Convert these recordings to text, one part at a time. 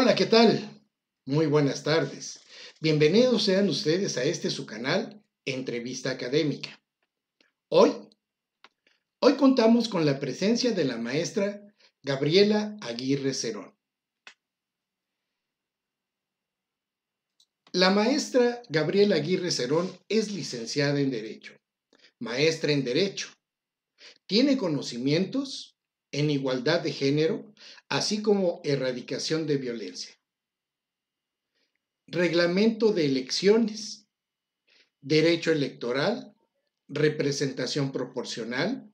Hola, ¿qué tal? Muy buenas tardes. Bienvenidos sean ustedes a este su canal, Entrevista Académica. Hoy contamos con la presencia de la maestra Gabriela Aguirre Cerón. La maestra Gabriela Aguirre Cerón es licenciada en Derecho, maestra en Derecho. Tiene conocimientos en igualdad de género, así como erradicación de violencia. Reglamento de elecciones, derecho electoral, representación proporcional,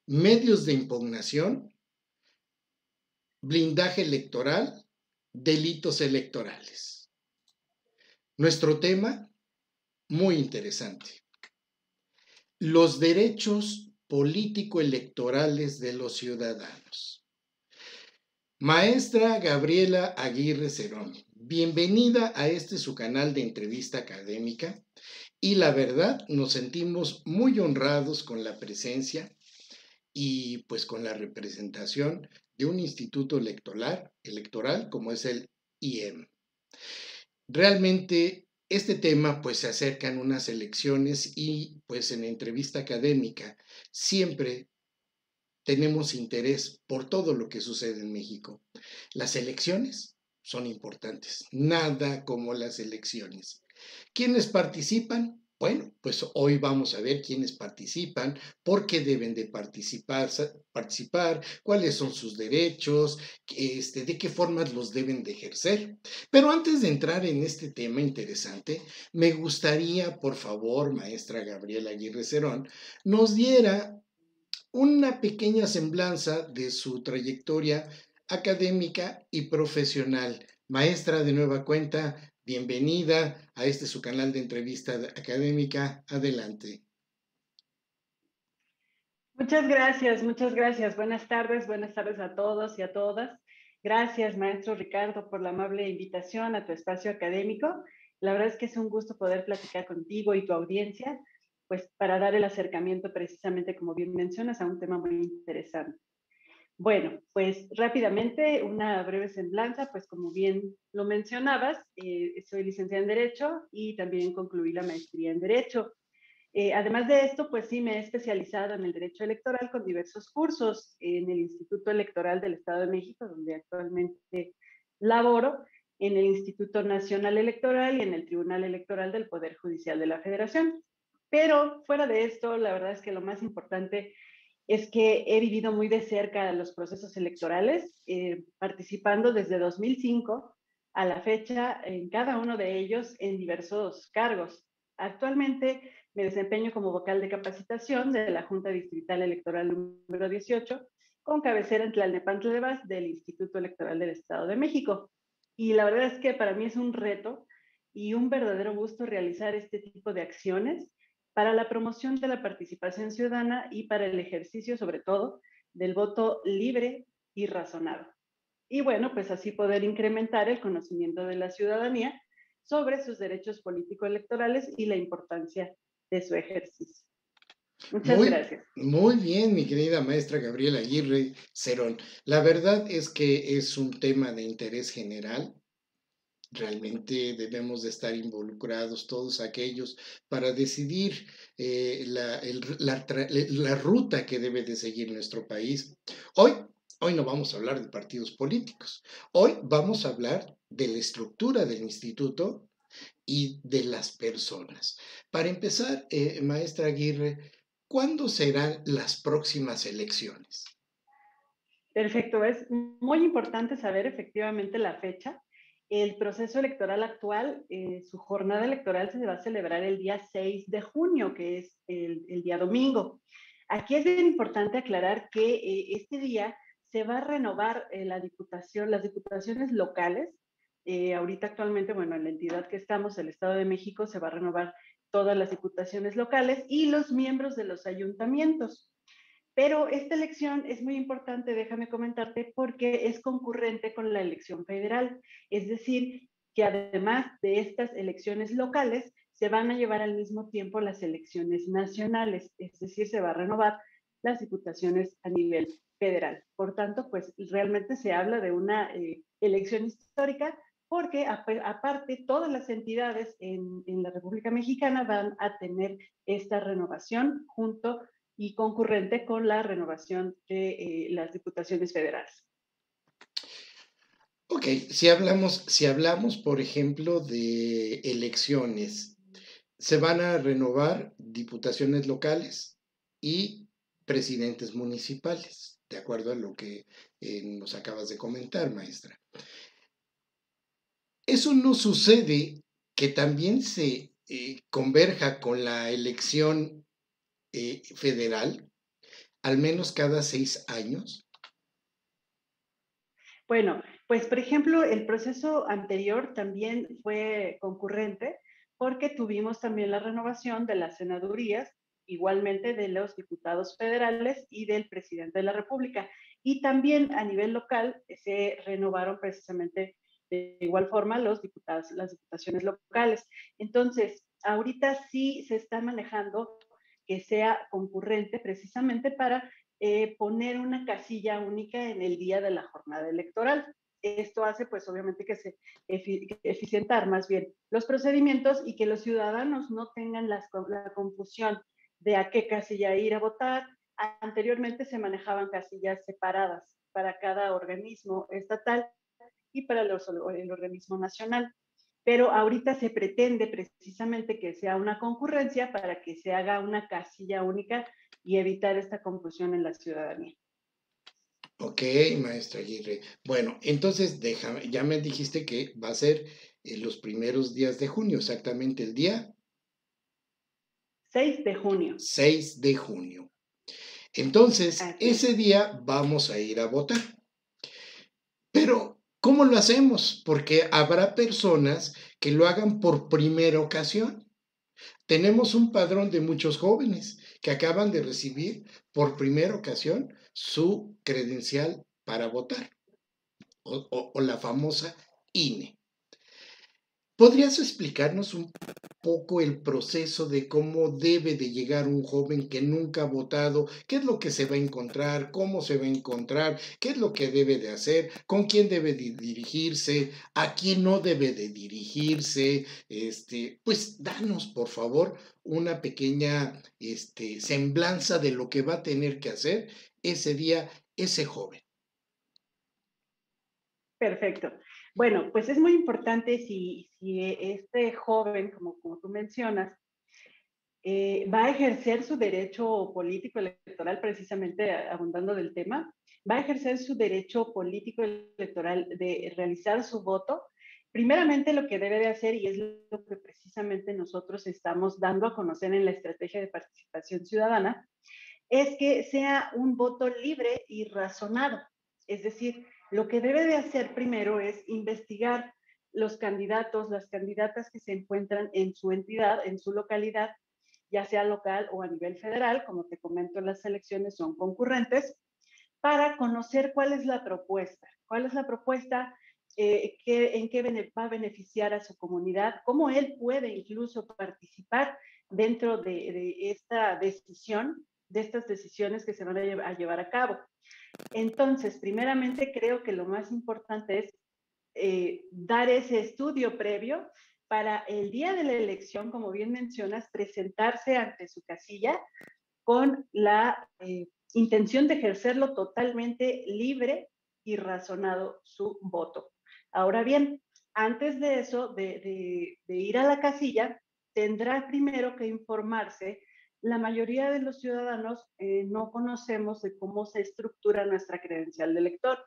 medios de impugnación, blindaje electoral, delitos electorales. Nuestro tema, muy interesante. Los derechos político-electorales de los ciudadanos. Maestra Gabriela Aguirre Cerón, bienvenida a este su canal de entrevista académica y la verdad nos sentimos muy honrados con la presencia y pues con la representación de un instituto electoral como es el IEM. Realmente este tema pues se acercan unas elecciones y pues en entrevista académica siempre tenemos interés por todo lo que sucede en México. Las elecciones son importantes, nada como las elecciones. ¿Quiénes participan? Bueno, pues hoy vamos a ver quiénes participan, por qué deben de participar, cuáles son sus derechos, de qué formas los deben de ejercer. Pero antes de entrar en este tema interesante, me gustaría, por favor, maestra Gabriela Aguirre Cerón, nos diera una pequeña semblanza de su trayectoria académica y profesional. Maestra, de nueva cuenta, bienvenida a este su canal de entrevista académica. Adelante. Muchas gracias, muchas gracias. Buenas tardes a todos y a todas. Gracias, maestro Ricardo, por la amable invitación a tu espacio académico. La verdad es que es un gusto poder platicar contigo y tu audiencia, pues para dar el acercamiento precisamente, como bien mencionas, a un tema muy interesante. Bueno, pues rápidamente una breve semblanza, pues como bien lo mencionabas, soy licenciada en Derecho y también concluí la maestría en Derecho. Además de esto, pues sí, me he especializado en el derecho electoral con diversos cursos en el Instituto Electoral del Estado de México, donde actualmente laboro, en el Instituto Nacional Electoral y en el Tribunal Electoral del Poder Judicial de la Federación. Pero fuera de esto, la verdad es que lo más importante es que he vivido muy de cerca los procesos electorales, participando desde 2005 a la fecha en cada uno de ellos en diversos cargos. Actualmente me desempeño como vocal de capacitación de la Junta Distrital Electoral número 18, con cabecera en Tlalnepantla de Vaz del Instituto Electoral del Estado de México. Y la verdad es que para mí es un reto y un verdadero gusto realizar este tipo de acciones para la promoción de la participación ciudadana y para el ejercicio, sobre todo, del voto libre y razonado. Y bueno, pues así poder incrementar el conocimiento de la ciudadanía sobre sus derechos político-electorales y la importancia de su ejercicio. Muchas Muy, gracias. muy bien, mi querida maestra Gabriela Aguirre Cerón. La verdad es que es un tema de interés general. Realmente debemos de estar involucrados todos aquellos para decidir la ruta que debe de seguir nuestro país. Hoy, hoy no vamos a hablar de partidos políticos. Hoy vamos a hablar de la estructura del instituto y de las personas. Para empezar, maestra Aguirre, ¿cuándo serán las próximas elecciones? Perfecto, es muy importante saber efectivamente la fecha. El proceso electoral actual, su jornada electoral se va a celebrar el día 6 de junio, que es el día domingo. Aquí es bien importante aclarar que este día se va a renovar la diputación, las diputaciones locales. Ahorita actualmente, bueno, en la entidad que estamos, el Estado de México, se va a renovar todas las diputaciones locales y los miembros de los ayuntamientos. Pero esta elección es muy importante, déjame comentarte, porque es concurrente con la elección federal. Es decir, que además de estas elecciones locales, se van a llevar al mismo tiempo las elecciones nacionales. Es decir, se va a renovar las diputaciones a nivel federal. Por tanto, pues realmente se habla de una elección histórica porque aparte todas las entidades en la República Mexicana van a tener esta renovación junto y concurrente con la renovación de las diputaciones federales. Ok, si hablamos, por ejemplo, de elecciones, se van a renovar diputaciones locales y presidentes municipales, de acuerdo a lo que nos acabas de comentar, maestra. Eso no sucede que también se converja con la elección federal, al menos cada 6 años. Bueno, pues por ejemplo, el proceso anterior también fue concurrente porque tuvimos también la renovación de las senadurías, igualmente de los diputados federales y del presidente de la República. Y también a nivel local se renovaron precisamente de igual forma los diputados, las diputaciones locales. Entonces, ahorita sí se está manejando que sea concurrente precisamente para poner una casilla única en el día de la jornada electoral. Esto hace, pues, obviamente que se eficientar más bien los procedimientos y que los ciudadanos no tengan la confusión de a qué casilla ir a votar. Anteriormente se manejaban casillas separadas para cada organismo estatal y para el organismo nacional. Pero ahorita se pretende precisamente que sea una concurrencia para que se haga una casilla única y evitar esta confusión en la ciudadanía. Ok, maestra Aguirre. Bueno, entonces déjame, ya me dijiste que va a ser los primeros días de junio, exactamente el día 6 de junio. 6 de junio. Entonces, Así ese es. día vamos a ir a votar. Pero, ¿cómo lo hacemos? Porque habrá personas que lo hagan por primera ocasión. Tenemos un padrón de muchos jóvenes que acaban de recibir por primera ocasión su credencial para votar o la famosa INE. ¿Podrías explicarnos un poco el proceso de cómo debe de llegar un joven que nunca ha votado? ¿Qué es lo que se va a encontrar? ¿Cómo se va a encontrar? ¿Qué es lo que debe de hacer? ¿Con quién debe de dirigirse? ¿A quién no debe de dirigirse? Pues danos, por favor, una pequeña semblanza de lo que va a tener que hacer ese día ese joven. Perfecto. Bueno, pues es muy importante si este joven, como tú mencionas, va a ejercer su derecho político electoral, precisamente abundando del tema, va a ejercer su derecho político electoral de realizar su voto. Primeramente lo que debe de hacer, y es lo que precisamente nosotros estamos dando a conocer en la estrategia de participación ciudadana, es que sea un voto libre y razonado. Es decir, lo que debe de hacer primero es investigar los candidatos, las candidatas que se encuentran en su entidad, en su localidad, ya sea local o a nivel federal, como te comento, las elecciones son concurrentes, para conocer cuál es la propuesta, en qué va a beneficiar a su comunidad, cómo él puede incluso participar dentro de esta decisión, de estas decisiones que se van a llevar a cabo. Entonces, primeramente creo que lo más importante es dar ese estudio previo para el día de la elección, como bien mencionas, presentarse ante su casilla con la intención de ejercerlo totalmente libre y razonado su voto. Ahora bien, antes de eso, de ir a la casilla, tendrá primero que informarse. La mayoría de los ciudadanos no conocemos de cómo se estructura nuestra credencial de elector.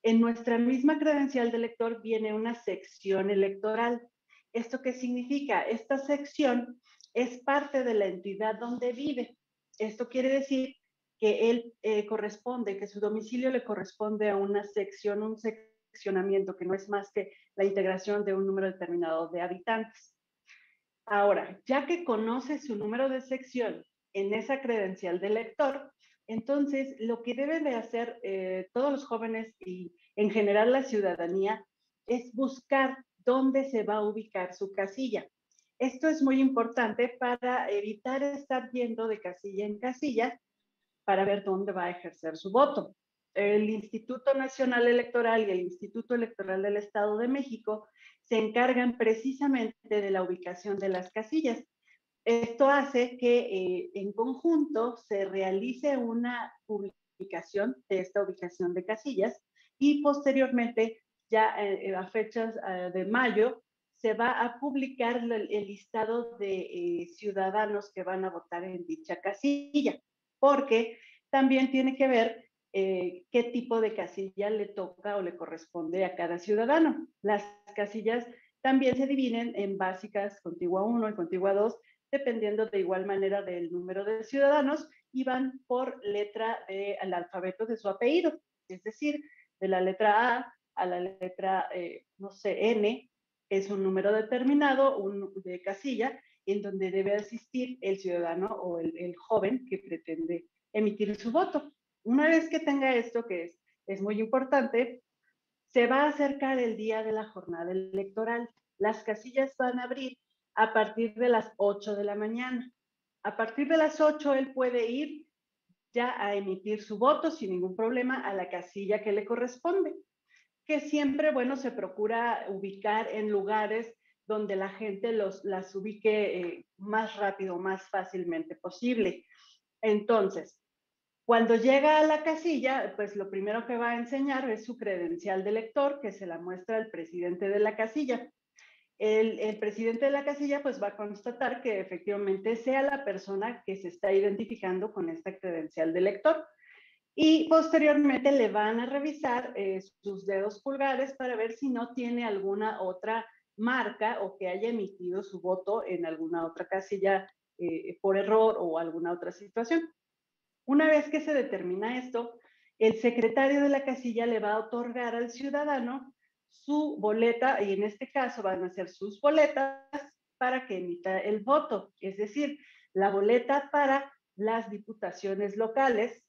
En nuestra misma credencial de elector viene una sección electoral. ¿Esto qué significa? Esta sección es parte de la entidad donde vive. Esto quiere decir que él corresponde, que su domicilio le corresponde a una sección, un seccionamiento, que no es más que la integración de un número determinado de habitantes. Ahora, ya que conoce su número de sección en esa credencial de elector, entonces lo que deben de hacer todos los jóvenes y en general la ciudadanía es buscar dónde se va a ubicar su casilla. Esto es muy importante para evitar estar yendo de casilla en casilla para ver dónde va a ejercer su voto. El Instituto Nacional Electoral y el Instituto Electoral del Estado de México se encargan precisamente de la ubicación de las casillas. Esto hace que en conjunto se realice una publicación de esta ubicación de casillas y posteriormente, ya a fechas de mayo, se va a publicar el listado de ciudadanos que van a votar en dicha casilla, porque también tiene que ver qué tipo de casilla le toca o le corresponde a cada ciudadano. Las casillas también se dividen en básicas, contigua 1 y contigua 2, dependiendo de igual manera del número de ciudadanos, y van por letra del alfabeto de su apellido, es decir, de la letra A la letra, no sé, N, es un número determinado de casilla en donde debe asistir el ciudadano o el joven que pretende emitir su voto. Una vez que tenga esto, que es muy importante, se va a acercar el día de la jornada electoral. Las casillas van a abrir a partir de las 8 de la mañana. A partir de las 8 él puede ir ya a emitir su voto sin ningún problema a la casilla que le corresponde, que siempre, bueno, se procura ubicar en lugares donde la gente las ubique más rápido, más fácilmente posible. Entonces, cuando llega a la casilla, pues lo primero que va a enseñar es su credencial de elector, que se la muestra al presidente de la casilla. El presidente de la casilla pues va a constatar que efectivamente sea la persona que se está identificando con esta credencial de elector. Y posteriormente le van a revisar sus dedos pulgares para ver si no tiene alguna otra marca o que haya emitido su voto en alguna otra casilla por error o alguna otra situación. Una vez que se determina esto, el secretario de la casilla le va a otorgar al ciudadano su boleta, y en este caso van a ser sus boletas para que emita el voto, es decir, la boleta para las diputaciones locales,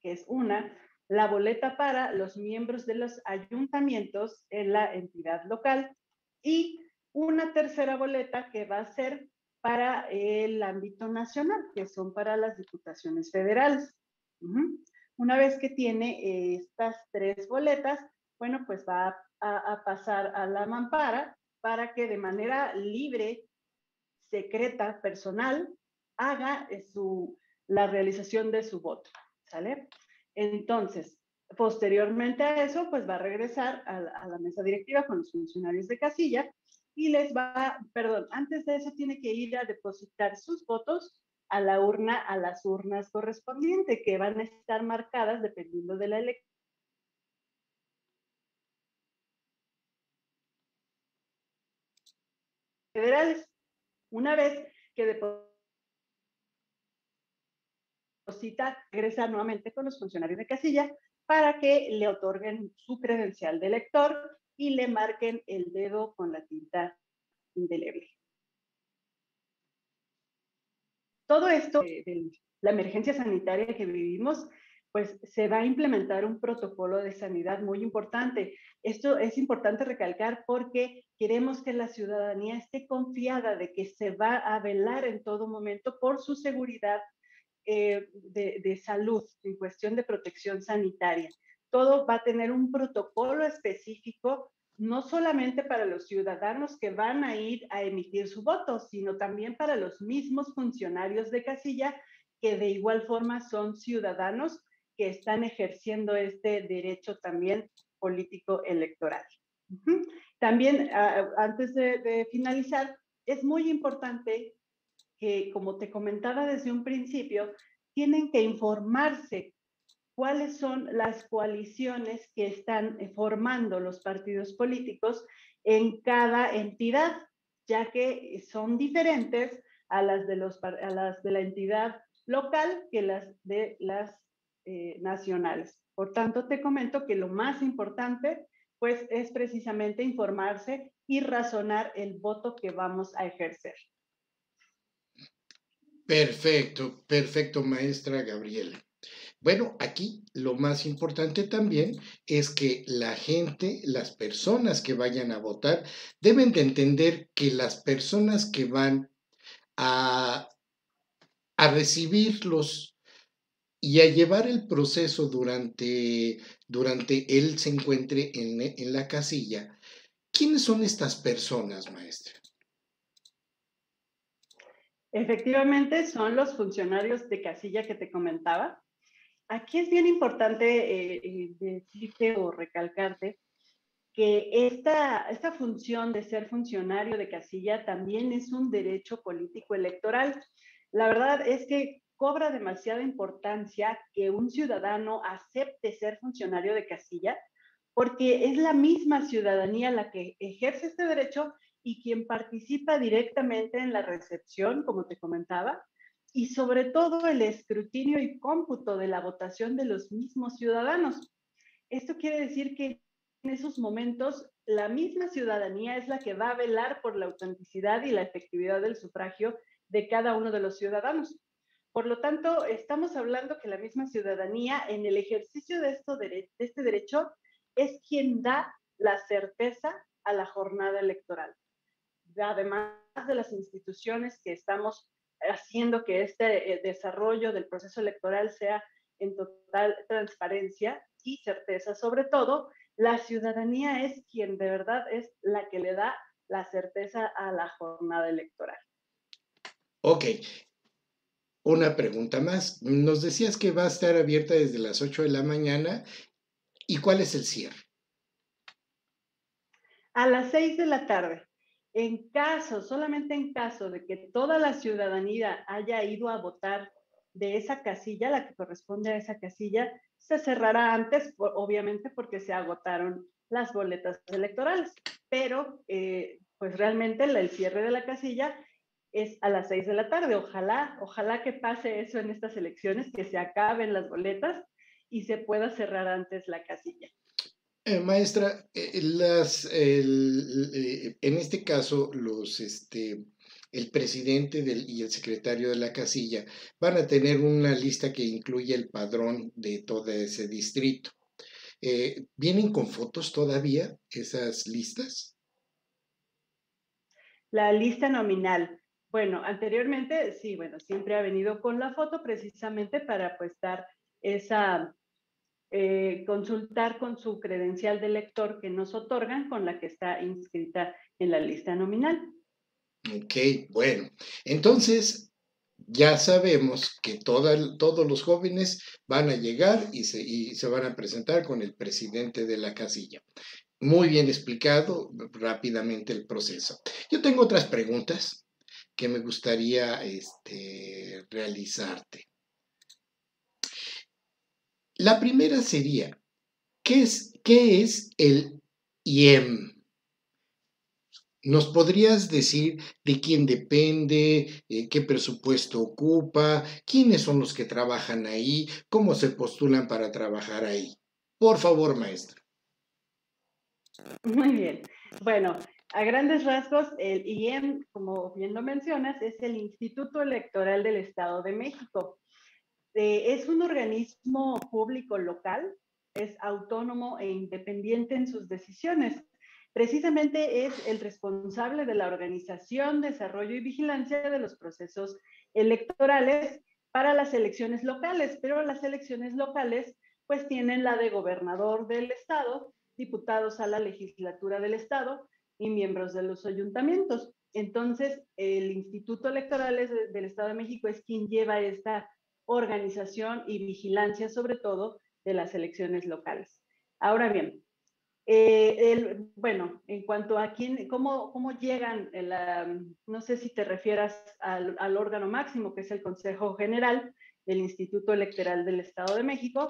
que es una, la boleta para los miembros de los ayuntamientos en la entidad local y una tercera boleta que va a ser para el ámbito nacional, que son para las diputaciones federales. Una vez que tiene estas 3 boletas, bueno, pues va a pasar a la mampara para que de manera libre, secreta, personal, haga la realización de su voto, ¿sale? Entonces, posteriormente a eso, pues va a regresar a la mesa directiva con los funcionarios de casilla y antes de eso tiene que ir a depositar sus votos a las urnas correspondientes, que van a estar marcadas dependiendo de la elección federales. Una vez que deposita, regresa nuevamente con los funcionarios de casilla para que le otorguen su credencial de elector y le marquen el dedo con la tinta indeleble. Todo esto de la emergencia sanitaria que vivimos, pues se va a implementar un protocolo de sanidad muy importante. Esto es importante recalcar porque queremos que la ciudadanía esté confiada de que se va a velar en todo momento por su seguridad de salud en cuestión de protección sanitaria. Todo va a tener un protocolo específico, no solamente para los ciudadanos que van a ir a emitir su voto, sino también para los mismos funcionarios de casilla, que de igual forma son ciudadanos que están ejerciendo este derecho también político electoral. También, antes de finalizar, es muy importante que, como te comentaba desde un principio, tienen que informarse cuáles son las coaliciones que están formando los partidos políticos en cada entidad, ya que son diferentes a las de la entidad local que las de las nacionales. Por tanto, te comento que lo más importante pues es precisamente informarse y razonar el voto que vamos a ejercer. Perfecto, perfecto, maestra Gabriela. Bueno, aquí lo más importante también es que la gente, las personas que vayan a votar, deben de entender que las personas que van a recibirlos y a llevar el proceso durante él se encuentre en la casilla. ¿Quiénes son estas personas, maestra? Efectivamente, son los funcionarios de casilla que te comentaba. Aquí es bien importante decirte o recalcarte que esta función de ser funcionario de casilla también es un derecho político electoral. La verdad es que cobra demasiada importancia que un ciudadano acepte ser funcionario de casilla, porque es la misma ciudadanía la que ejerce este derecho y quien participa directamente en la recepción, como te comentaba, y sobre todo el escrutinio y cómputo de la votación de los mismos ciudadanos. Esto quiere decir que en esos momentos la misma ciudadanía es la que va a velar por la autenticidad y la efectividad del sufragio de cada uno de los ciudadanos. Por lo tanto, estamos hablando que la misma ciudadanía en el ejercicio de este derecho es quien da la certeza a la jornada electoral. Además de las instituciones que estamos haciendo que este desarrollo del proceso electoral sea en total transparencia y certeza. Sobre todo, la ciudadanía es quien de verdad es la que le da la certeza a la jornada electoral. Ok, una pregunta más. Nos decías que va a estar abierta desde las 8 de la mañana. ¿Y cuál es el cierre? A las 6 de la tarde. En caso, solamente en caso de que toda la ciudadanía haya ido a votar de esa casilla, la que corresponde a esa casilla, se cerrará antes, obviamente porque se agotaron las boletas electorales. Pero, pues realmente el cierre de la casilla es a las 6 de la tarde. Ojalá que pase eso en estas elecciones, que se acaben las boletas y se pueda cerrar antes la casilla. Maestra, en este caso, el presidente y el secretario de la casilla van a tener una lista que incluye el padrón de todo ese distrito. ¿Vienen con fotos todavía esas listas? La lista nominal. Bueno, anteriormente, sí, bueno, siempre ha venido con la foto precisamente para pues dar esa, consultar con su credencial de lector que nos otorgan con la que está inscrita en la lista nominal. Ok, bueno, entonces ya sabemos que todos los jóvenes van a llegar y se van a presentar con el presidente de la casilla. Muy bien explicado rápidamente el proceso. Yo tengo otras preguntas que me gustaría realizarte. La primera sería, ¿qué es el IEM? ¿Nos podrías decir de quién depende, qué presupuesto ocupa, quiénes son los que trabajan ahí, cómo se postulan para trabajar ahí? Por favor, maestra. Muy bien. Bueno, a grandes rasgos, el IEM, como bien lo mencionas, es el Instituto Electoral del Estado de México. Es un organismo público local, es autónomo e independiente en sus decisiones. Precisamente es el responsable de la organización, desarrollo y vigilancia de los procesos electorales para las elecciones locales, pero las elecciones locales pues tienen la de gobernador del estado, diputados a la legislatura del estado y miembros de los ayuntamientos. Entonces, el Instituto Electoral del Estado de México es quien lleva esta organización y vigilancia sobre todo de las elecciones locales. Ahora bien, bueno, en cuanto a cómo llegan, no sé si te refieras al órgano máximo, que es el Consejo General del Instituto Electoral del Estado de México.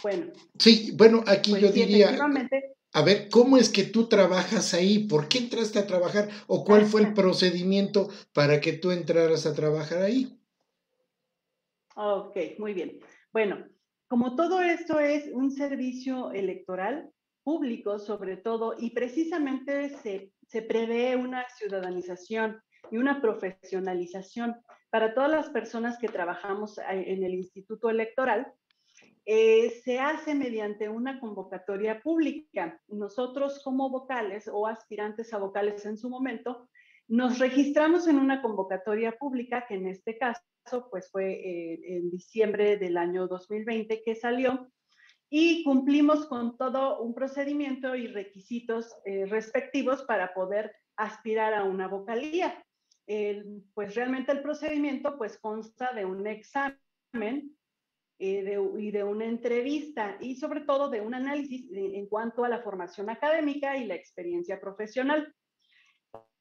Bueno. Sí, bueno, aquí yo pues sí, diría, efectivamente. a ver, ¿cómo es que tú trabajas ahí? ¿Por qué entraste a trabajar? ¿O cuál fue el procedimiento para que tú entraras a trabajar ahí? Ok, muy bien. Bueno, como todo esto es un servicio electoral público sobre todo, y precisamente se prevé una ciudadanización y una profesionalización para todas las personas que trabajamos en el Instituto Electoral, se hace mediante una convocatoria pública. Nosotros como vocales o aspirantes a vocales en su momento, Nos registramos en una convocatoria pública que en este caso pues fue en diciembre del año 2020 que salió, y cumplimos con todo un procedimiento y requisitos respectivos para poder aspirar a una vocalía. Pues realmente el procedimiento pues consta de un examen y de una entrevista y sobre todo de un análisis en cuanto a la formación académica y la experiencia profesional.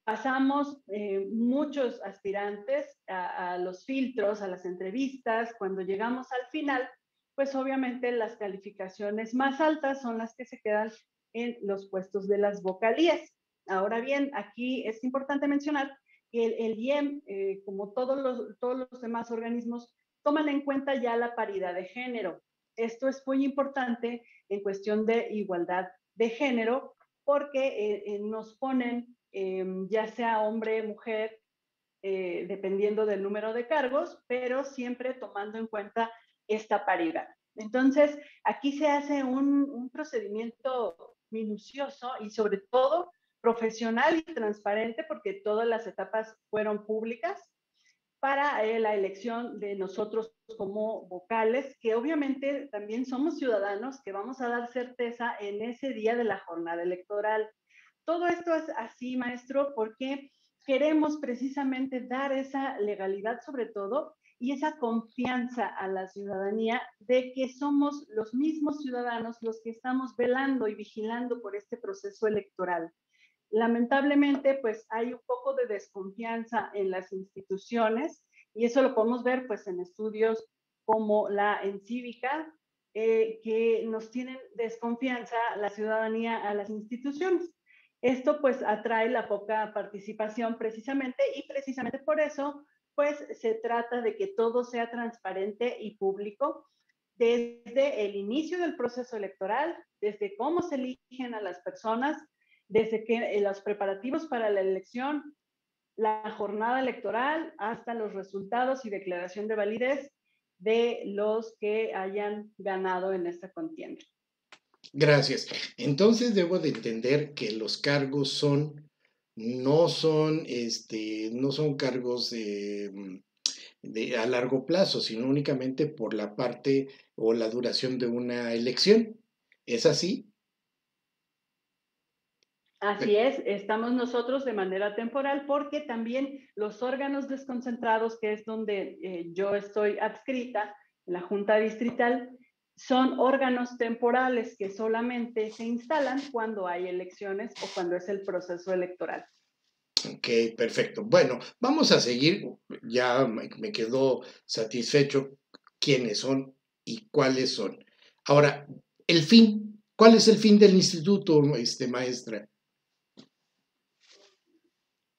Pasamos muchos aspirantes a los filtros, a las entrevistas. Cuando llegamos al final, pues obviamente las calificaciones más altas son las que se quedan en los puestos de las vocalías. Ahora bien, aquí es importante mencionar que el IEM, como todos los demás organismos, toman en cuenta ya la paridad de género. Esto es muy importante en cuestión de igualdad de género porque nos ponen, ya sea hombre, mujer, dependiendo del número de cargos, pero siempre tomando en cuenta esta paridad. Entonces, aquí se hace un procedimiento minucioso y sobre todo profesional y transparente porque todas las etapas fueron públicas para la elección de nosotros como vocales, que obviamente también somos ciudadanos que vamos a dar certeza en ese día de la jornada electoral. Todo esto es así, maestro, porque queremos precisamente dar esa legalidad sobre todo y esa confianza a la ciudadanía de que somos los mismos ciudadanos los que estamos velando y vigilando por este proceso electoral. Lamentablemente, pues hay un poco de desconfianza en las instituciones y eso lo podemos ver pues en estudios como la Encívica, que nos tienen desconfianza la ciudadanía a las instituciones. Esto pues atrae la poca participación precisamente y precisamente por eso pues se trata de que todo sea transparente y público desde el inicio del proceso electoral, desde cómo se eligen a las personas, desde que los preparativos para la elección, la jornada electoral, hasta los resultados y declaración de validez de los que hayan ganado en esta contienda. Gracias. Entonces debo de entender que los cargos no son, no son cargos a largo plazo, sino únicamente por la parte o la duración de una elección. ¿Es así? Así es, estamos nosotros de manera temporal porque también los órganos desconcentrados, que es donde yo estoy adscrita, la Junta Distrital, son órganos temporales que solamente se instalan cuando hay elecciones o cuando es el proceso electoral. Ok, perfecto. Bueno, vamos a seguir. Ya me quedó satisfecho quiénes son y cuáles son. Ahora, el fin. ¿Cuál es el fin del instituto, maestra?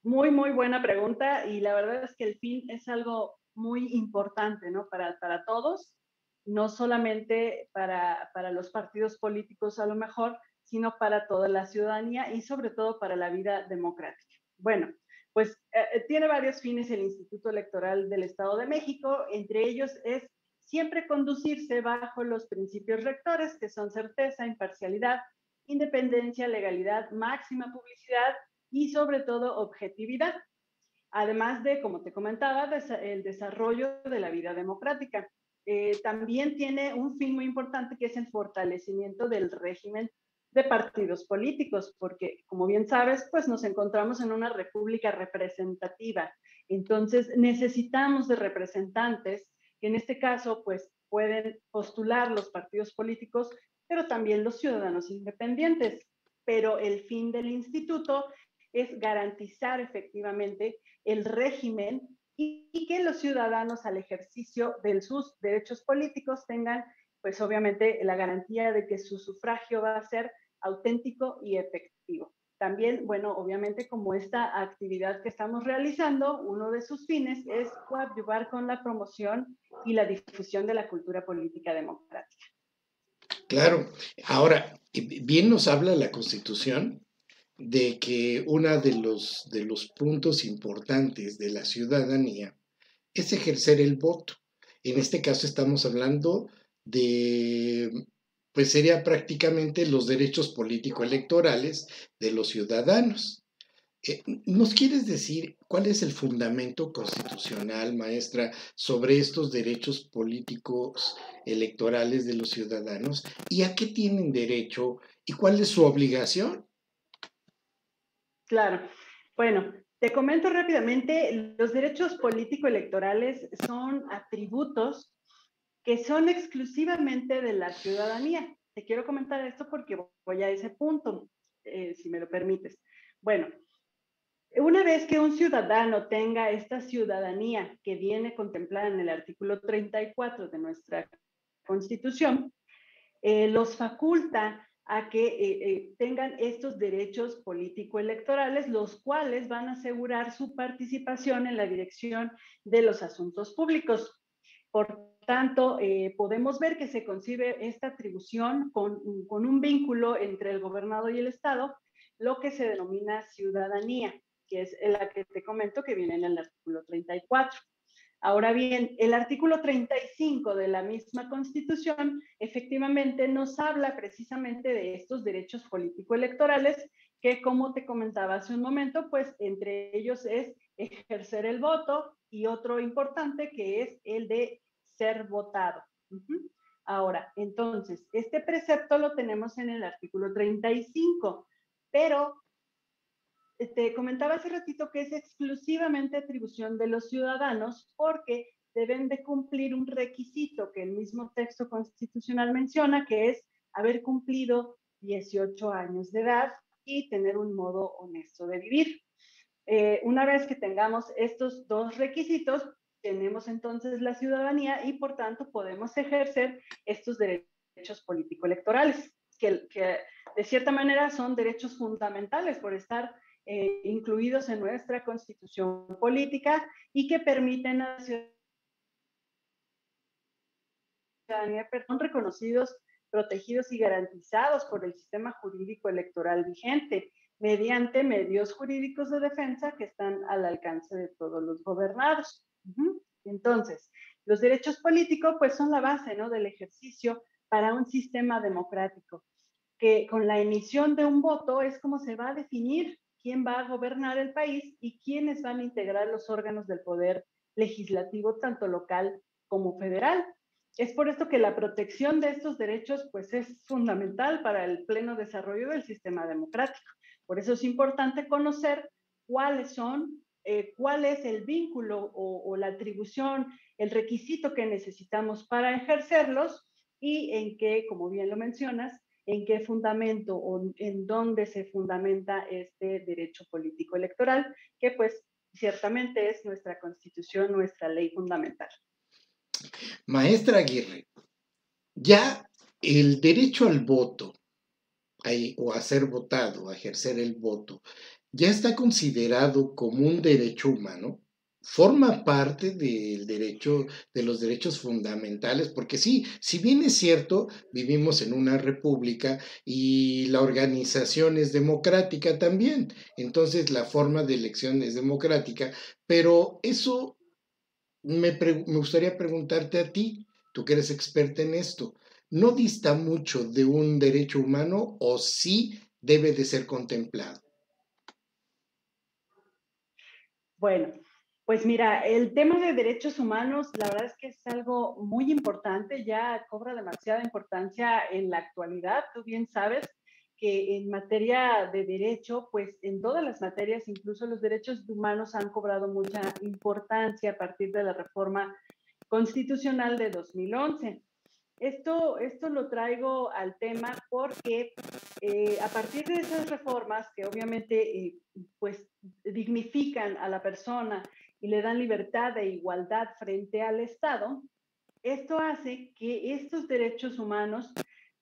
Muy, muy buena pregunta y la verdad es que el fin es algo muy importante, ¿no? Para todos, no solamente para los partidos políticos a lo mejor, sino para toda la ciudadanía y sobre todo para la vida democrática. Bueno, pues tiene varios fines el Instituto Electoral del Estado de México, entre ellos es siempre conducirse bajo los principios rectores, que son certeza, imparcialidad, independencia, legalidad, máxima publicidad y sobre todo objetividad, además de, como te comentaba, el desarrollo de la vida democrática. También tiene un fin muy importante que es el fortalecimiento del régimen de partidos políticos, porque como bien sabes, pues nos encontramos en una república representativa. Entonces necesitamos de representantes que en este caso pues pueden postular los partidos políticos, pero también los ciudadanos independientes. Pero el fin del instituto es garantizar efectivamente el régimen y que los ciudadanos al ejercicio de sus derechos políticos tengan, pues obviamente, la garantía de que su sufragio va a ser auténtico y efectivo. También, bueno, obviamente como esta actividad que estamos realizando, uno de sus fines es coadyuvar con la promoción y la difusión de la cultura política democrática. Claro. Ahora, bien nos habla la Constitución de que uno de los puntos importantes de la ciudadanía es ejercer el voto. En este caso estamos hablando de, pues sería prácticamente los derechos político-electorales de los ciudadanos. ¿Nos quieres decir cuál es el fundamento constitucional, maestra, sobre estos derechos políticos electorales de los ciudadanos y a qué tienen derecho y cuál es su obligación? Claro. Bueno, te comento rápidamente, los derechos político-electorales son atributos que son exclusivamente de la ciudadanía. Te quiero comentar esto porque voy a ese punto, si me lo permites. Bueno, una vez que un ciudadano tenga esta ciudadanía que viene contemplada en el artículo 34 de nuestra Constitución, los faculta a que tengan estos derechos político-electorales, los cuales van a asegurar su participación en la dirección de los asuntos públicos. Por tanto, podemos ver que se concibe esta atribución con un vínculo entre el gobernador y el Estado, lo que se denomina ciudadanía, que es la que te comento que viene en el artículo 34. Ahora bien, el artículo 35 de la misma Constitución efectivamente nos habla precisamente de estos derechos político-electorales que, como te comentaba hace un momento, pues entre ellos es ejercer el voto y otro importante que es el de ser votado. Ahora, entonces, este precepto lo tenemos en el artículo 35, pero te comentaba hace ratito que es exclusivamente atribución de los ciudadanos porque deben de cumplir un requisito que el mismo texto constitucional menciona, que es haber cumplido 18 años de edad y tener un modo honesto de vivir. Una vez que tengamos estos dos requisitos, tenemos entonces la ciudadanía y por tanto podemos ejercer estos derechos político-electorales, que de cierta manera son derechos fundamentales por estar incluidos en nuestra constitución política y que permiten a la ciudadanía, son reconocidos, protegidos y garantizados por el sistema jurídico electoral vigente mediante medios jurídicos de defensa que están al alcance de todos los gobernados. Entonces, los derechos políticos pues son la base, ¿no?, del ejercicio para un sistema democrático, que con la emisión de un voto es como se va a definir quién va a gobernar el país y quiénes van a integrar los órganos del poder legislativo, tanto local como federal. Es por esto que la protección de estos derechos pues es fundamental para el pleno desarrollo del sistema democrático. Por eso es importante conocer cuáles son, cuál es el vínculo o la atribución, el requisito que necesitamos para ejercerlos y en qué, como bien lo mencionas, en qué fundamento o en dónde se fundamenta este derecho político electoral, que pues ciertamente es nuestra constitución, nuestra ley fundamental. Maestra Aguirre, ya el derecho al voto o a ser votado, a ejercer el voto, ya está considerado como un derecho humano, forma parte del derecho, de los derechos fundamentales, porque sí, si bien es cierto, vivimos en una república y la organización es democrática también, entonces la forma de elección es democrática, pero eso me gustaría preguntarte a ti, tú que eres experta en esto, ¿no dista mucho de un derecho humano o sí debe de ser contemplado? Bueno, pues mira, el tema de derechos humanos, la verdad es que es algo muy importante, ya cobra demasiada importancia en la actualidad. Tú bien sabes que en materia de derecho, pues en todas las materias, incluso los derechos humanos han cobrado mucha importancia a partir de la reforma constitucional de 2011. Esto lo traigo al tema porque a partir de esas reformas que obviamente pues dignifican a la persona y le dan libertad e igualdad frente al Estado, esto hace que estos derechos humanos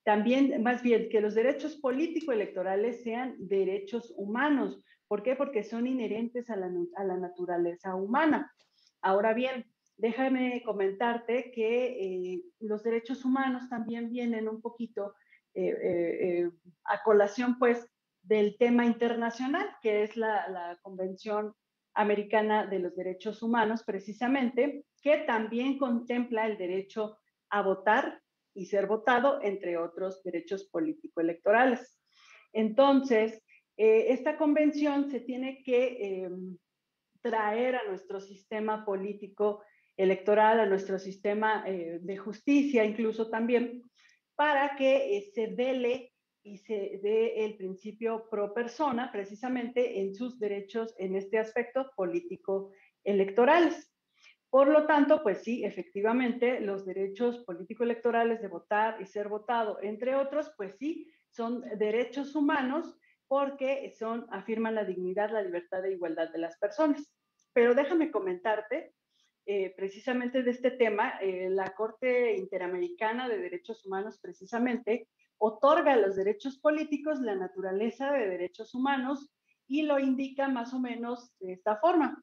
también, más bien, que los derechos político-electorales sean derechos humanos. ¿Por qué? Porque son inherentes a la naturaleza humana. Ahora bien, déjame comentarte que los derechos humanos también vienen un poquito a colación, pues, del tema internacional, que es la Convención Americana de los Derechos Humanos, precisamente, que también contempla el derecho a votar y ser votado, entre otros derechos político-electorales. Entonces, Esta convención se tiene que traer a nuestro sistema político electoral, a nuestro sistema de justicia incluso también, para que se vele y se dé el principio pro persona precisamente en sus derechos en este aspecto político electorales. Por lo tanto, pues sí, efectivamente, los derechos político-electorales de votar y ser votado, entre otros, pues sí, son derechos humanos porque afirman la dignidad, la libertad e igualdad de las personas. Pero déjame comentarte, precisamente de este tema, la Corte Interamericana de Derechos Humanos precisamente otorga a los derechos políticos la naturaleza de derechos humanos y lo indica más o menos de esta forma.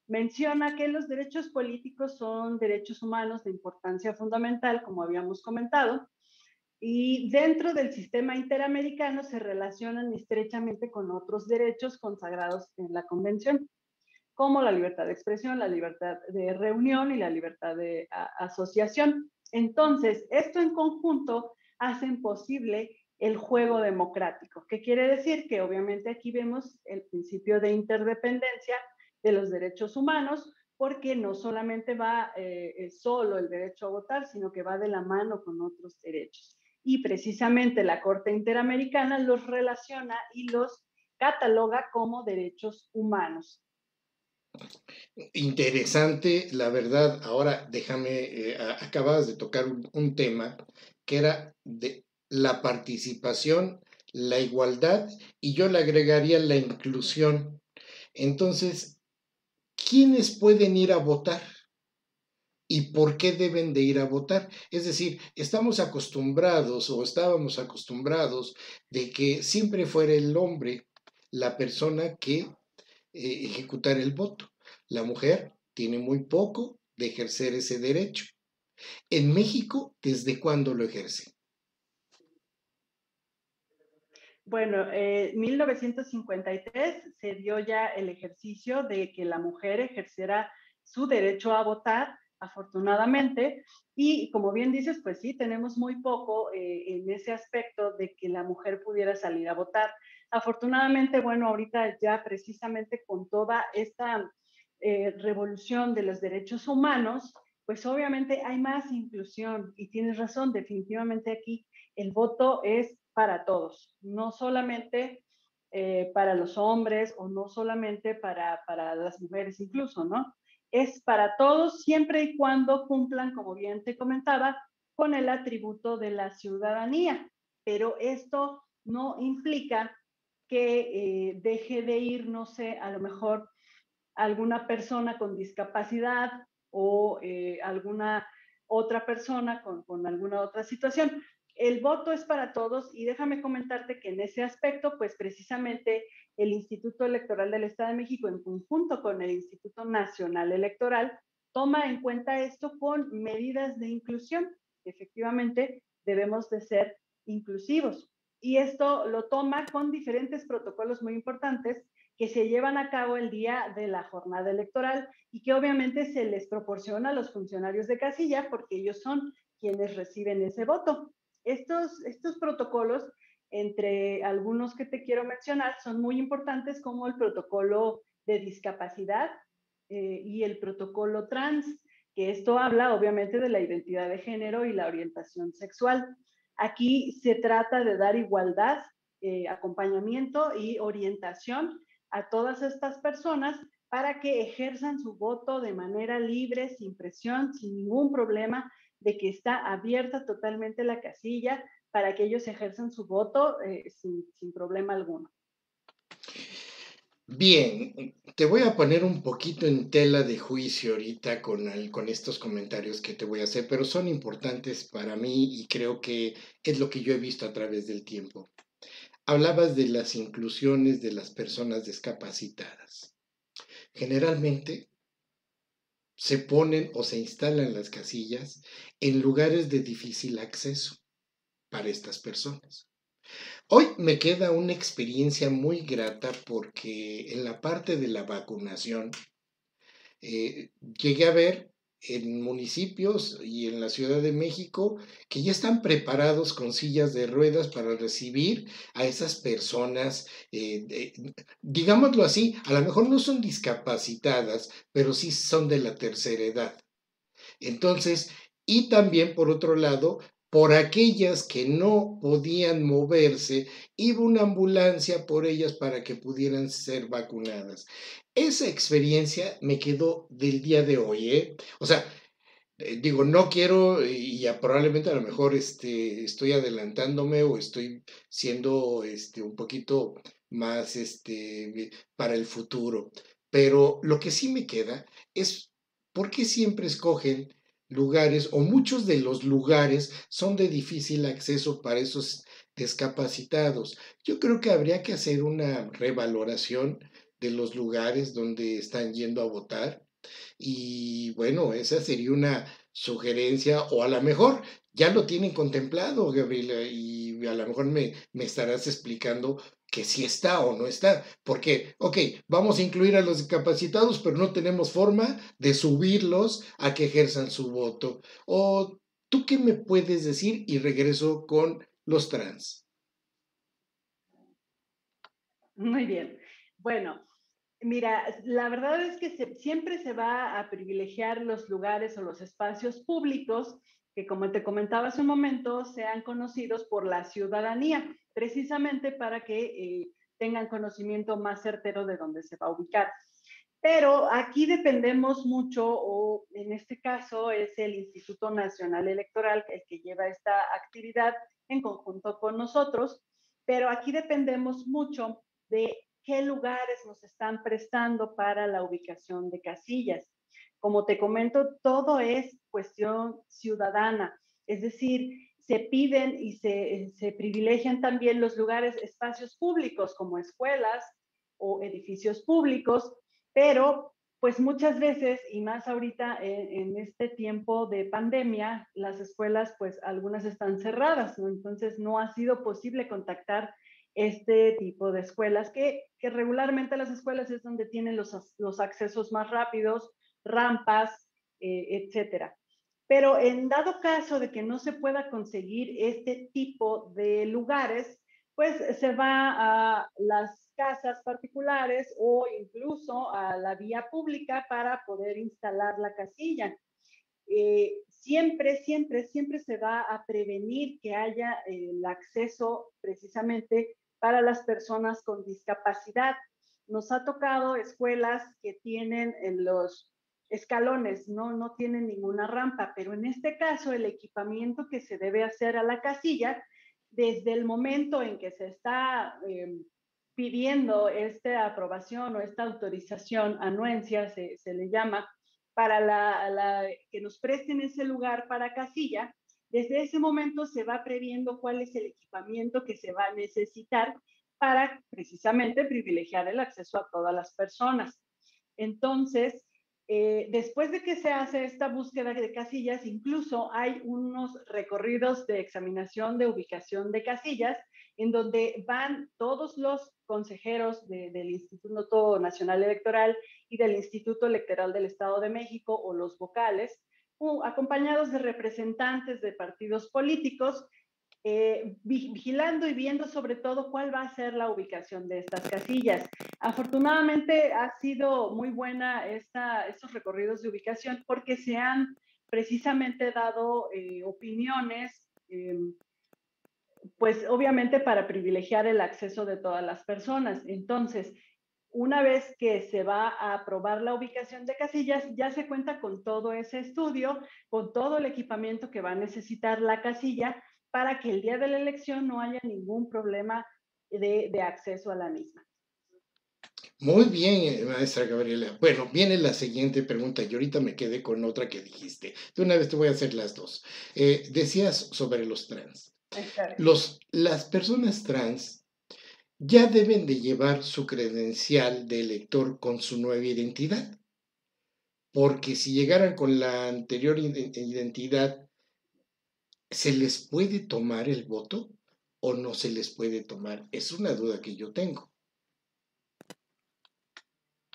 Menciona que los derechos políticos son derechos humanos de importancia fundamental, como habíamos comentado, y dentro del sistema interamericano se relacionan estrechamente con otros derechos consagrados en la Convención, como la libertad de expresión, la libertad de reunión y la libertad de asociación. Entonces, esto en conjunto hacen posible el juego democrático. ¿Qué quiere decir? Que obviamente aquí vemos el principio de interdependencia de los derechos humanos, porque no solamente va solo el derecho a votar, sino que va de la mano con otros derechos. Y precisamente la Corte Interamericana los relaciona y los cataloga como derechos humanos. Interesante, la verdad. Ahora déjame, acabas de tocar un tema que era de la participación, la igualdad, y yo le agregaría la inclusión. Entonces, ¿quiénes pueden ir a votar? ¿Y por qué deben de ir a votar? Es decir, estamos acostumbrados o estábamos acostumbrados de que siempre fuera el hombre la persona que ejecutara el voto. La mujer tiene muy poco de ejercer ese derecho. En México, ¿desde cuándo lo ejerce? Bueno, en 1953 se dio ya el ejercicio de que la mujer ejerciera su derecho a votar, afortunadamente, y como bien dices, pues sí, tenemos muy poco en ese aspecto de que la mujer pudiera salir a votar. Afortunadamente, bueno, ahorita ya precisamente con toda esta revolución de los derechos humanos, pues obviamente hay más inclusión y tienes razón, definitivamente aquí el voto es para todos, no solamente para los hombres o no solamente para las mujeres incluso, ¿no? Es para todos siempre y cuando cumplan, como bien te comentaba, con el atributo de la ciudadanía. Pero esto no implica que deje de ir, no sé, a lo mejor alguna persona con discapacidad o alguna otra persona con alguna otra situación. El voto es para todos y déjame comentarte que en ese aspecto, pues precisamente el Instituto Electoral del Estado de México, en conjunto con el Instituto Nacional Electoral, toma en cuenta esto con medidas de inclusión. Efectivamente, debemos de ser inclusivos. Y esto lo toma con diferentes protocolos muy importantes que se llevan a cabo el día de la jornada electoral y que obviamente se les proporciona a los funcionarios de casilla porque ellos son quienes reciben ese voto. Estos protocolos, entre algunos que te quiero mencionar, son muy importantes como el protocolo de discapacidad y el protocolo trans, que esto habla obviamente de la identidad de género y la orientación sexual. Aquí se trata de dar igualdad, acompañamiento y orientación a todas estas personas para que ejerzan su voto de manera libre, sin presión, sin ningún problema, de que está abierta totalmente la casilla para que ellos ejerzan su voto sin problema alguno. Bien, te voy a poner un poquito en tela de juicio ahorita con estos comentarios que te voy a hacer, pero son importantes para mí y creo que es lo que yo he visto a través del tiempo. Hablabas de las inclusiones de las personas discapacitadas. Generalmente se ponen o se instalan las casillas en lugares de difícil acceso para estas personas. Hoy me queda una experiencia muy grata porque en la parte de la vacunación llegué a ver en municipios y en la Ciudad de México que ya están preparados con sillas de ruedas para recibir a esas personas, digámoslo así, a lo mejor no son discapacitadas, pero sí son de la tercera edad. Entonces, y también por otro lado, por aquellas que no podían moverse, iba una ambulancia por ellas para que pudieran ser vacunadas. Esa experiencia me quedó del día de hoy, ¿eh? O sea, digo, no quiero, y ya probablemente a lo mejor estoy adelantándome o estoy siendo un poquito más para el futuro, pero lo que sí me queda es por qué siempre escogen lugares o muchos de los lugares son de difícil acceso para esos discapacitados. Yo creo que habría que hacer una revaloración de los lugares donde están yendo a votar y bueno, esa sería una sugerencia, o a lo mejor ya lo tienen contemplado, Gabriela, y a lo mejor me estarás explicando que si está o no está. Porque, ok, vamos a incluir a los discapacitados, pero no tenemos forma de subirlos a que ejerzan su voto. O, ¿tú qué me puedes decir? Y regreso con los trans. Muy bien. Bueno, mira, la verdad es que siempre se va a privilegiar los lugares o los espacios públicos que, como te comentaba hace un momento, sean conocidos por la ciudadanía, precisamente para que tengan conocimiento más certero de dónde se va a ubicar. Pero aquí dependemos mucho, o en este caso es el Instituto Nacional Electoral el que lleva esta actividad en conjunto con nosotros, pero aquí dependemos mucho de qué lugares nos están prestando para la ubicación de casillas. Como te comento, todo es cuestión ciudadana, es decir, se piden y se privilegian también los lugares, espacios públicos como escuelas o edificios públicos, pero pues muchas veces, y más ahorita en este tiempo de pandemia, las escuelas, pues algunas están cerradas, ¿no? Entonces no ha sido posible contactar este tipo de escuelas, que regularmente las escuelas es donde tienen los accesos más rápidos, rampas, etcétera. Pero en dado caso de que no se pueda conseguir este tipo de lugares, pues se va a las casas particulares o incluso a la vía pública para poder instalar la casilla. Siempre se va a prevenir que haya el acceso precisamente para las personas con discapacidad. Nos ha tocado escuelas que tienen en los escalones, no tienen ninguna rampa, pero en este caso el equipamiento que se debe hacer a la casilla, desde el momento en que se está pidiendo esta aprobación o esta autorización, anuencia se le llama, para que nos presten ese lugar para casilla, desde ese momento se va previendo cuál es el equipamiento que se va a necesitar para precisamente privilegiar el acceso a todas las personas. Entonces, después de que se hace esta búsqueda de casillas, incluso hay unos recorridos de examinación de ubicación de casillas en donde van todos los consejeros del Instituto Nacional Electoral y del Instituto Electoral del Estado de México o los vocales, acompañados de representantes de partidos políticos, vigilando y viendo sobre todo cuál va a ser la ubicación de estas casillas. Afortunadamente ha sido muy buena estos recorridos de ubicación porque se han precisamente dado opiniones, pues obviamente para privilegiar el acceso de todas las personas. Entonces, una vez que se va a aprobar la ubicación de casillas, ya se cuenta con todo ese estudio, con todo el equipamiento que va a necesitar la casilla para que el día de la elección no haya ningún problema de acceso a la misma. Muy bien, maestra Gabriela. Bueno, viene la siguiente pregunta y ahorita me quedé con otra que dijiste. De una vez te voy a hacer las dos. Decías sobre los trans. Está bien. Las personas trans ya deben de llevar su credencial de elector con su nueva identidad, porque si llegaran con la anterior identidad, ¿se les puede tomar el voto o no se les puede tomar? Es una duda que yo tengo.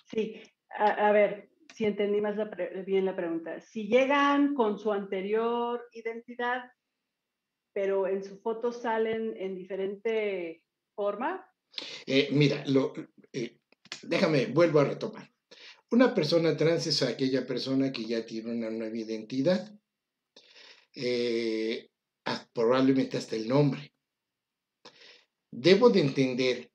Sí, a ver, si entendí más bien la pregunta. Si llegan con su anterior identidad, pero en su foto salen en diferente forma. Mira, déjame, vuelvo a retomar. Una persona trans es aquella persona que ya tiene una nueva identidad, probablemente hasta el nombre. Debo de entender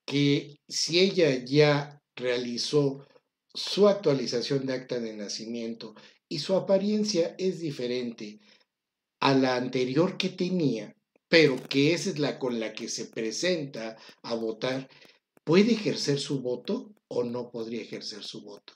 que si ella ya realizó su actualización de acta de nacimiento y su apariencia es diferente a la anterior que tenía, pero que esa es la con la que se presenta a votar, ¿puede ejercer su voto o no podría ejercer su voto?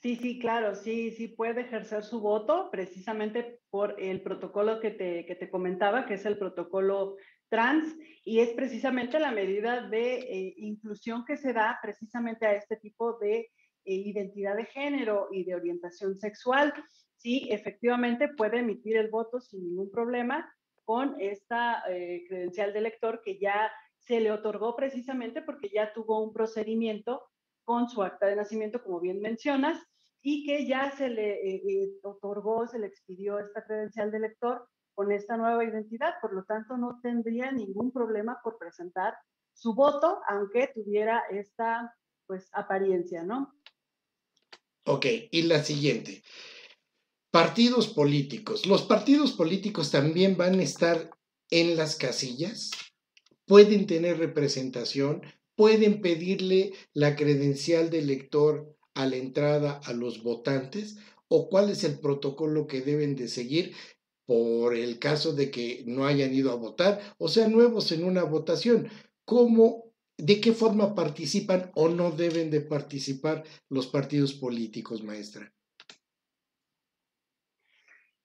Sí, sí, claro, sí, sí puede ejercer su voto precisamente por el protocolo que te comentaba, que es el protocolo trans, y es precisamente la medida de inclusión que se da precisamente a este tipo de identidad de género y de orientación sexual. Sí, efectivamente puede emitir el voto sin ningún problema con esta credencial de elector que ya se le otorgó precisamente porque ya tuvo un procedimiento con su acta de nacimiento, como bien mencionas, y que ya se le otorgó, se le expidió esta credencial de elector con esta nueva identidad, por lo tanto no tendría ningún problema por presentar su voto, aunque tuviera esta pues apariencia, ¿no? Ok, y la siguiente. Partidos políticos. ¿Los partidos políticos también van a estar en las casillas? ¿Pueden tener representación? ¿Pueden pedirle la credencial de elector a la entrada a los votantes? ¿O cuál es el protocolo que deben de seguir por el caso de que no hayan ido a votar o sean nuevos en una votación? ¿Cómo, de qué forma participan o no deben de participar los partidos políticos, maestra?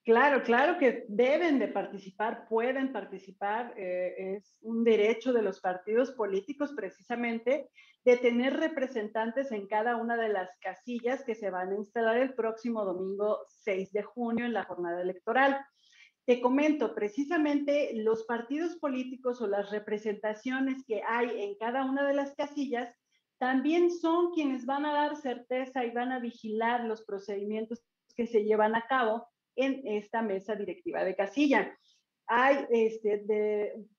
Claro, claro que deben de participar, pueden participar, es un derecho de los partidos políticos precisamente de tener representantes en cada una de las casillas que se van a instalar el próximo domingo 6 de junio en la jornada electoral. Te comento, precisamente los partidos políticos o las representaciones que hay en cada una de las casillas también son quienes van a dar certeza y van a vigilar los procedimientos que se llevan a cabo en esta mesa directiva de casilla. Hay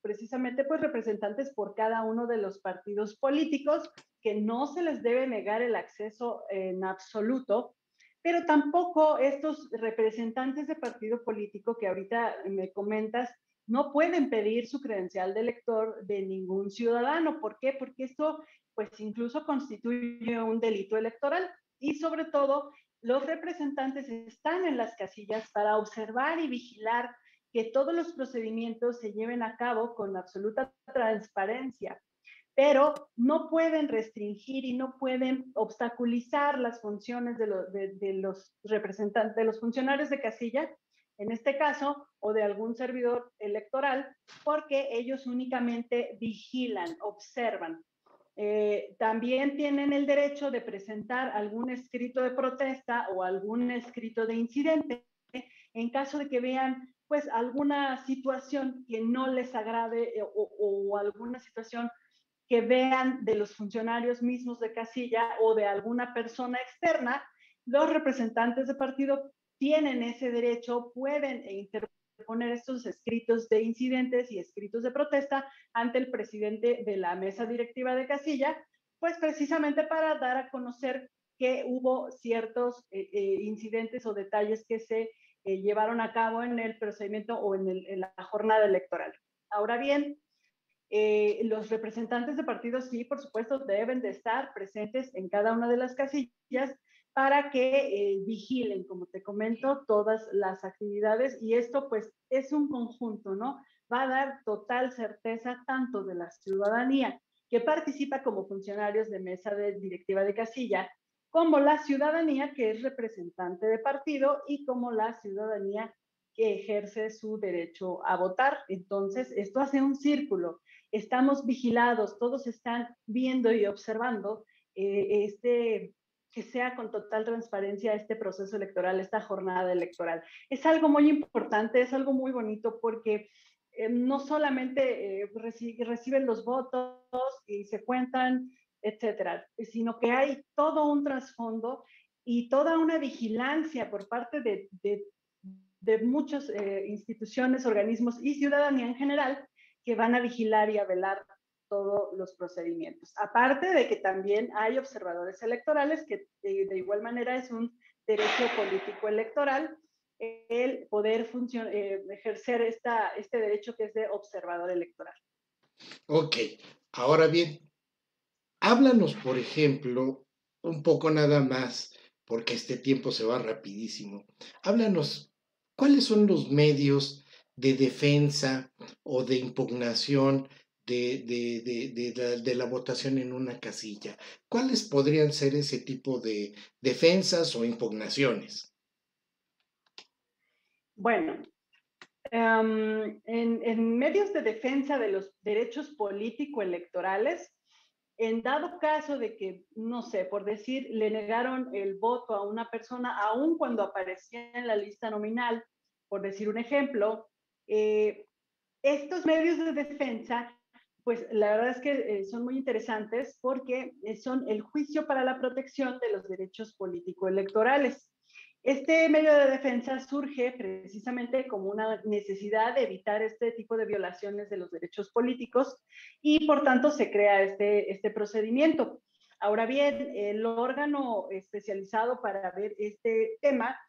precisamente pues representantes por cada uno de los partidos políticos que no se les debe negar el acceso en absoluto, pero tampoco estos representantes de partido político que ahorita me comentas no pueden pedir su credencial de elector de ningún ciudadano. ¿Por qué? Porque esto pues incluso constituye un delito electoral y sobre todo los representantes están en las casillas para observar y vigilar que todos los procedimientos se lleven a cabo con absoluta transparencia, pero no pueden restringir y no pueden obstaculizar las funciones de los representantes, de los funcionarios de casilla, en este caso, o de algún servidor electoral, porque ellos únicamente vigilan, observan. También tienen el derecho de presentar algún escrito de protesta o algún escrito de incidente en caso de que vean pues alguna situación que no les agrade o alguna situación que vean de los funcionarios mismos de casilla o de alguna persona externa. Los representantes de partido tienen ese derecho, pueden interponer estos escritos de incidentes y escritos de protesta ante el presidente de la mesa directiva de casilla, pues precisamente para dar a conocer que hubo ciertos incidentes o detalles que se llevaron a cabo en el procedimiento o en la jornada electoral. Ahora bien, los representantes de partidos sí, por supuesto, deben de estar presentes en cada una de las casillas para que vigilen, como te comento, todas las actividades y esto pues es un conjunto, ¿no? Va a dar total certeza tanto de la ciudadanía que participa como funcionarios de mesa de directiva de casilla, como la ciudadanía que es representante de partido y como la ciudadanía que ejerce su derecho a votar. Entonces, esto hace un círculo. Estamos vigilados, todos están viendo y observando que sea con total transparencia este proceso electoral, esta jornada electoral. Es algo muy importante, es algo muy bonito porque no solamente reciben los votos y se cuentan etcétera, sino que hay todo un trasfondo y toda una vigilancia por parte de muchas instituciones, organismos y ciudadanía en general que van a vigilar y a velar todos los procedimientos. Aparte de que también hay observadores electorales, que de igual manera es un derecho político electoral, el poder ejercer este derecho que es de observador electoral. Ok, ahora bien, háblanos, por ejemplo, un poco nada más, porque este tiempo se va rapidísimo. Háblanos, ¿cuáles son los medios de defensa o de impugnación de la votación en una casilla? ¿Cuáles podrían ser ese tipo de defensas o impugnaciones? Bueno, en medios de defensa de los derechos político-electorales, en dado caso de que, no sé, por decir, le negaron el voto a una persona, aun cuando aparecía en la lista nominal, por decir un ejemplo, estos medios de defensa, pues la verdad es que son muy interesantes porque son el juicio para la protección de los derechos político-electorales. Este medio de defensa surge precisamente como una necesidad de evitar este tipo de violaciones de los derechos políticos y por tanto se crea este procedimiento. Ahora bien, el órgano especializado para ver este tema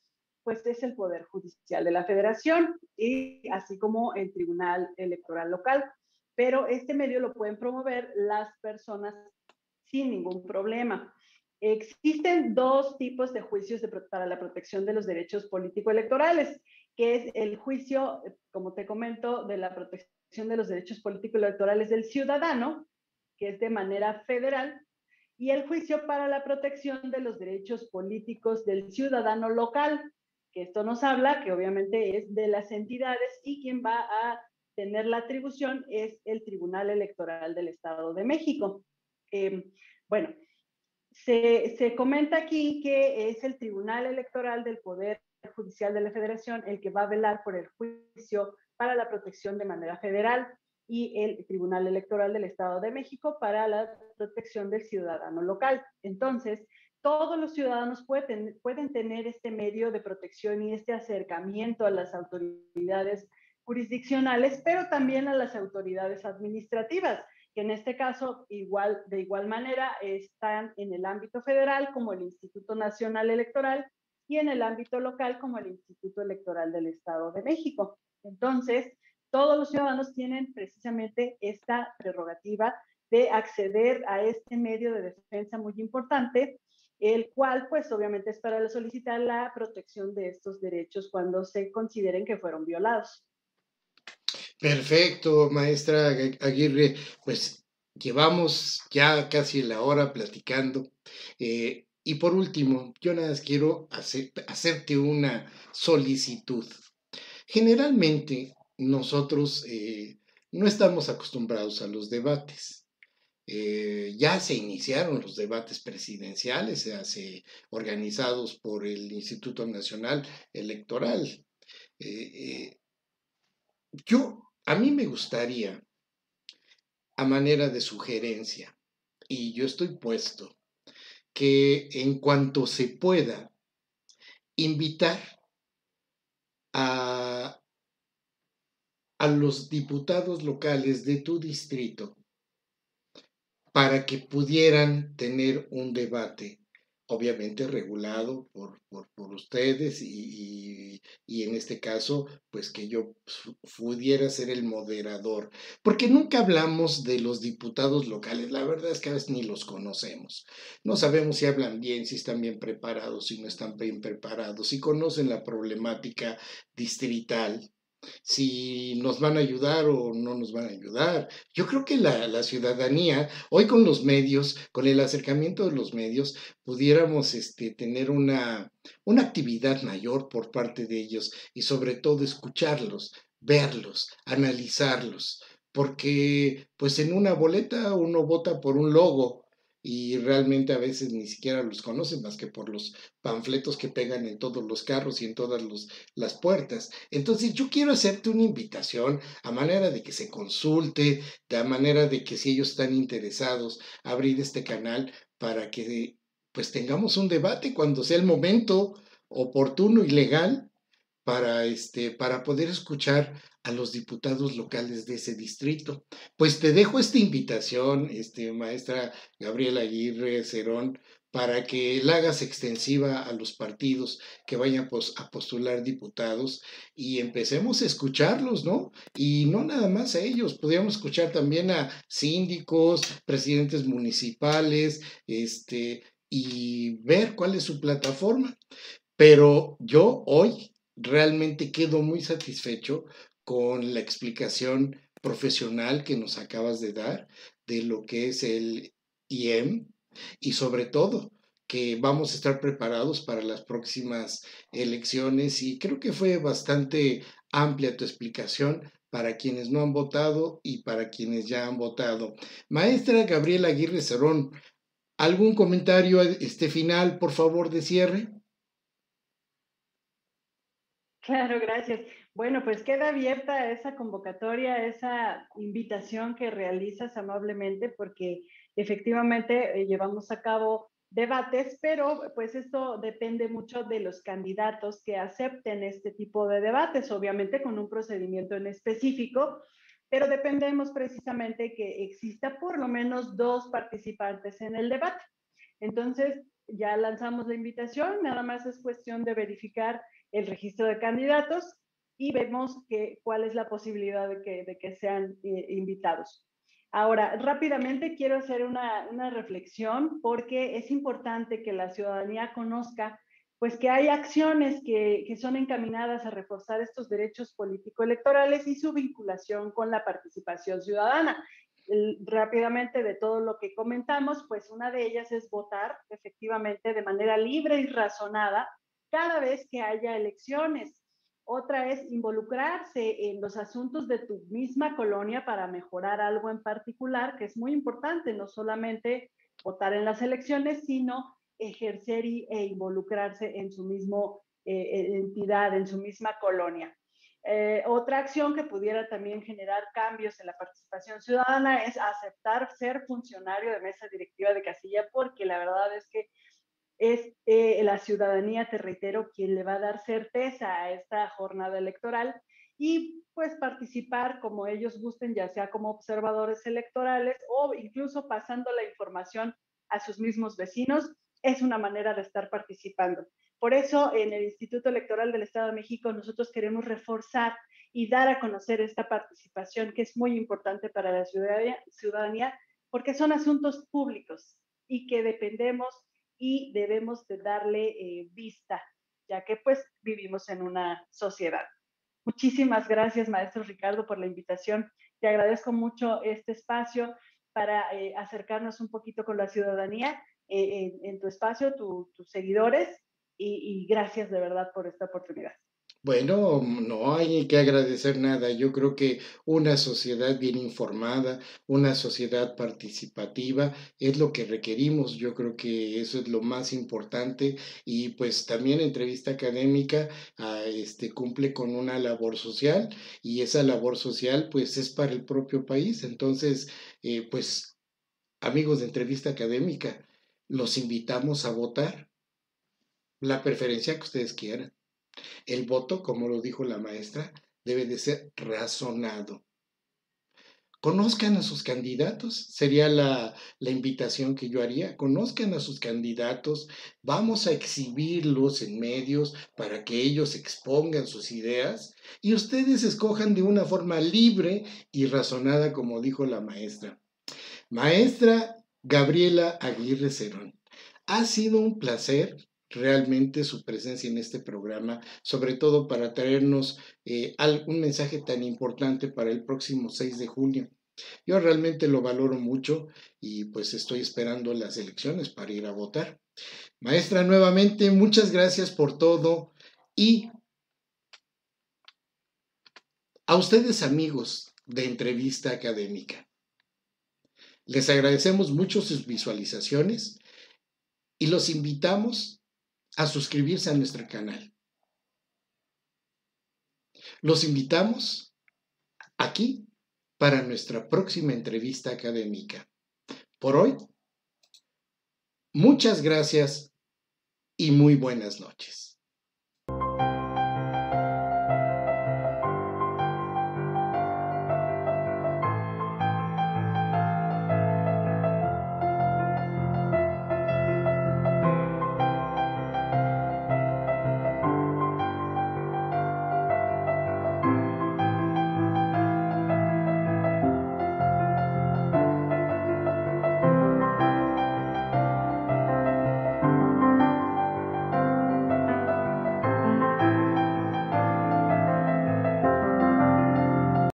pues es el Poder Judicial de la Federación y así como el Tribunal Electoral Local. Pero este medio lo pueden promover las personas sin ningún problema. Existen dos tipos de juicios para la protección de los derechos político-electorales, que es el juicio, como te comento, de la protección de los derechos político-electorales del ciudadano, que es de manera federal, y el juicio para la protección de los derechos políticos del ciudadano local, que esto nos habla que obviamente es de las entidades y quien va a tener la atribución es el Tribunal Electoral del Estado de México. Bueno, se comenta aquí que es el Tribunal Electoral del Poder Judicial de la Federación el que va a velar por el juicio para la protección de manera federal y el Tribunal Electoral del Estado de México para la protección del ciudadano local. Entonces, todos los ciudadanos pueden tener este medio de protección y este acercamiento a las autoridades jurisdiccionales, pero también a las autoridades administrativas, que en este caso, de igual manera, están en el ámbito federal como el Instituto Nacional Electoral y en el ámbito local como el Instituto Electoral del Estado de México. Entonces, todos los ciudadanos tienen precisamente esta prerrogativa de acceder a este medio de defensa muy importante, el cual pues obviamente es para solicitar la protección de estos derechos cuando se consideren que fueron violados. Perfecto, maestra Aguirre. Pues llevamos ya casi la hora platicando. Y por último, yo nada más quiero hacerte una solicitud. Generalmente nosotros no estamos acostumbrados a los debates. Ya se iniciaron los debates presidenciales, organizados por el Instituto Nacional Electoral. A mí me gustaría, a manera de sugerencia, y yo estoy puesto, que en cuanto se pueda, invitar a, a los diputados locales de tu distrito para que pudieran tener un debate, obviamente regulado por ustedes y en este caso, pues que yo pudiera ser el moderador, porque nunca hablamos de los diputados locales, la verdad es que a veces ni los conocemos, no sabemos si hablan bien, si están bien preparados, si no están bien preparados, si conocen la problemática distrital, si nos van a ayudar o no nos van a ayudar. Yo creo que la ciudadanía, hoy con los medios, con el acercamiento de los medios, pudiéramos tener una actividad mayor por parte de ellos y sobre todo escucharlos, verlos, analizarlos, porque pues en una boleta uno vota por un logo y realmente a veces ni siquiera los conocen más que por los panfletos que pegan en todos los carros y en todas las puertas. Entonces yo quiero hacerte una invitación a manera de que se consulte, de manera de que si ellos están interesados, abrir este canal para que pues tengamos un debate cuando sea el momento oportuno y legal para poder escuchar a los diputados locales de ese distrito. Pues te dejo esta invitación, maestra Gabriela Aguirre Cerón, para que la hagas extensiva a los partidos que vayan a postular diputados y empecemos a escucharlos, ¿no? Y no nada más a ellos, podríamos escuchar también a síndicos, presidentes municipales, y ver cuál es su plataforma. Pero yo hoy realmente quedo muy satisfecho con la explicación profesional que nos acabas de dar de lo que es el IEM y sobre todo que vamos a estar preparados para las próximas elecciones y creo que fue bastante amplia tu explicación para quienes no han votado y para quienes ya han votado. Maestra Gabriela Aguirre Cerón, ¿algún comentario final, por favor, de cierre? Claro, gracias. Bueno, pues queda abierta esa convocatoria, esa invitación que realizas amablemente, porque efectivamente llevamos a cabo debates, pero pues esto depende mucho de los candidatos que acepten este tipo de debates, obviamente con un procedimiento en específico, pero dependemos precisamente que exista por lo menos 2 participantes en el debate. Entonces, ya lanzamos la invitación, nada más es cuestión de verificar el registro de candidatos y vemos cuál es la posibilidad de que sean invitados. Ahora, rápidamente quiero hacer una reflexión porque es importante que la ciudadanía conozca pues que hay acciones que son encaminadas a reforzar estos derechos político-electorales y su vinculación con la participación ciudadana. Rápidamente de todo lo que comentamos, pues una de ellas es votar efectivamente de manera libre y razonada cada vez que haya elecciones. Otra es involucrarse en los asuntos de tu misma colonia para mejorar algo en particular, que es muy importante, no solamente votar en las elecciones, sino ejercer e involucrarse en su misma entidad, en su misma colonia. Otra acción que pudiera también generar cambios en la participación ciudadana es aceptar ser funcionario de mesa directiva de casilla, porque la verdad es que es la ciudadanía, te reitero, quien le va a dar certeza a esta jornada electoral y pues participar como ellos gusten, ya sea como observadores electorales o incluso pasando la información a sus mismos vecinos, es una manera de estar participando. Por eso, en el Instituto Electoral del Estado de México, nosotros queremos reforzar y dar a conocer esta participación que es muy importante para la ciudadanía porque son asuntos públicos y que dependemos y debemos de darle vista, ya que pues vivimos en una sociedad. Muchísimas gracias, maestro Ricardo, por la invitación. Te agradezco mucho este espacio para acercarnos un poquito con la ciudadanía en tu espacio, tus seguidores, y gracias de verdad por esta oportunidad. Bueno, no hay que agradecer nada. Yo creo que una sociedad bien informada, una sociedad participativa es lo que requerimos. Yo creo que eso es lo más importante y pues también entrevista académica cumple con una labor social y esa labor social pues es para el propio país. Entonces, pues amigos de entrevista académica, los invitamos a votar la preferencia que ustedes quieran. El voto, como lo dijo la maestra, debe de ser razonado. Conozcan a sus candidatos, sería la invitación que yo haría. Conozcan a sus candidatos, vamos a exhibirlos en medios para que ellos expongan sus ideas y ustedes escojan de una forma libre y razonada, como dijo la maestra. Maestra Gabriela Aguirre Cerón, ha sido un placer realmente su presencia en este programa, sobre todo para traernos un mensaje tan importante para el próximo 6 de junio. Yo realmente lo valoro mucho y pues estoy esperando las elecciones para ir a votar. Maestra, nuevamente, muchas gracias por todo y a ustedes amigos de Entrevista Académica. Les agradecemos mucho sus visualizaciones y los invitamos a suscribirse a nuestro canal. Los invitamos aquí para nuestra próxima entrevista académica. Por hoy, muchas gracias y muy buenas noches.